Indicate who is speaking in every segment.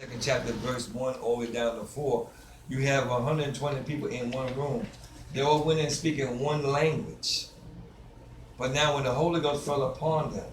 Speaker 1: Second chapter, verse 1 all the way down to 4. You have 120 people in one room. They all went in speaking one language. But now when the Holy Ghost fell upon them,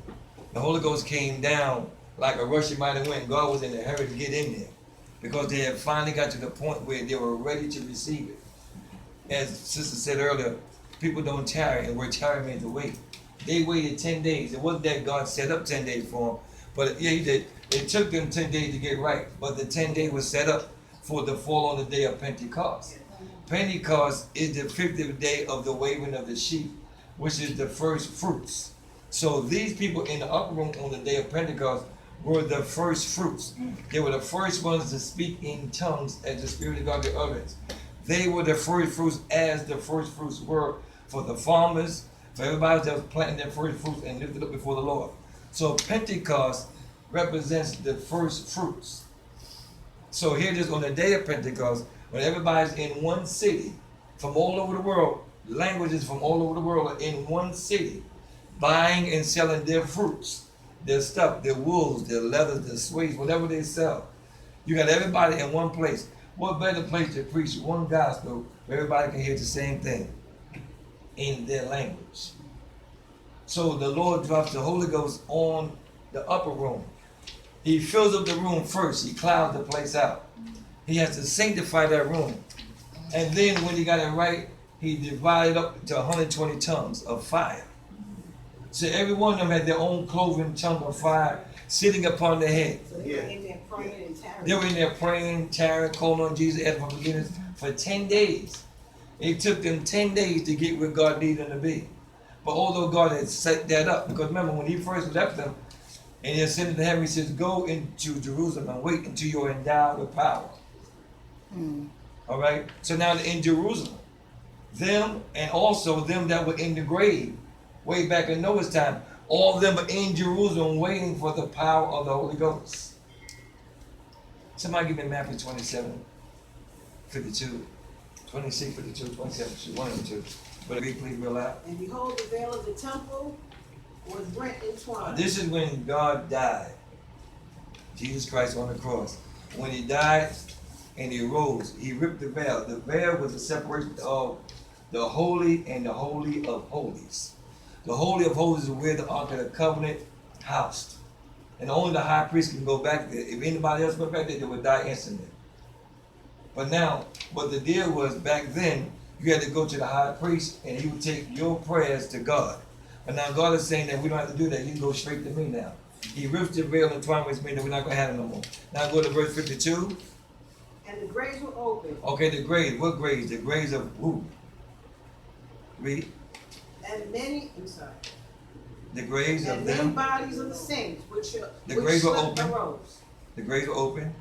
Speaker 1: the Holy Ghost came down like a rushing mighty wind. God was in a hurry to get in there because they had finally got to the point where they were ready to receive it. As Sister said earlier, people don't tarry, and the word tarry means to wait. They waited 10 days. It wasn't that God set up 10 days for them, but yeah, he did. It took them 10 days to get right, but the 10 days was set up for the fall on the day of Pentecost. Pentecost is the 50th day of the waving of the sheep, which is the first fruits. So these people in the upper room on the day of Pentecost were the first fruits. They were the first ones to speak in tongues as the Spirit of God gave utterance. They were the first fruits as the first fruits were for the farmers, for everybody that was planting their first fruits and lifted up before the Lord. So Pentecost represents the first fruits. So here it is on the day of Pentecost, when everybody's in one city from all over the world, languages from all over the world are in one city, buying and selling their fruits, their stuff, their wools, their leathers, their suede, whatever they sell. You got everybody in one place. What better place to preach one gospel where everybody can hear the same thing in their language? So the Lord drops the Holy Ghost on the upper room. He fills up the room first. He clouds the place out. He has to sanctify that room. And then when he got it right, he divided up to 120 tongues of fire. So every one of them had their own cloven tongue of fire sitting upon their head.
Speaker 2: So they were in there praying and tarrying.
Speaker 1: They were in there praying, tarrying, calling on Jesus as for forgiveness for 10 days. It took them 10 days to get where God needed them to be. But although God had set that up, because remember when he first left them and he ascended to heaven, he says, go into Jerusalem and wait until you're endowed with power. All right? So now they're in Jerusalem. Them and also them that were in the grave way back in Noah's time, all of them are in Jerusalem waiting for the power of the Holy Ghost. Somebody give me Matthew 27, 52, 26, 52, 27, 1 and 2. But read please real loud.
Speaker 2: And behold, the veil of the temple was rent in twine.
Speaker 1: This is when God died. Jesus Christ on the cross. When he died and he rose, he ripped the veil. The veil was the separation of the holy and the holy of holies. The holy of holies is where the Ark of the Covenant housed. And only the high priest can go back there. If anybody else went back there, they would die instantly. But now, what the deal was back then, you had to go to the high priest and he would take your prayers to God. But now God is saying that we don't have to do that. You can go straight to me now. He ripped the veil and twine, which means that we're not going to have it no more. Now go to verse 52.
Speaker 2: And the graves were open.
Speaker 1: Okay, the graves. What graves? The graves of who? Read.
Speaker 2: And many, I'm sorry.
Speaker 1: The graves of
Speaker 2: And many
Speaker 1: them.
Speaker 2: bodies of the saints, which
Speaker 1: The graves were
Speaker 2: slept
Speaker 1: open.
Speaker 2: arose.
Speaker 1: The graves were open.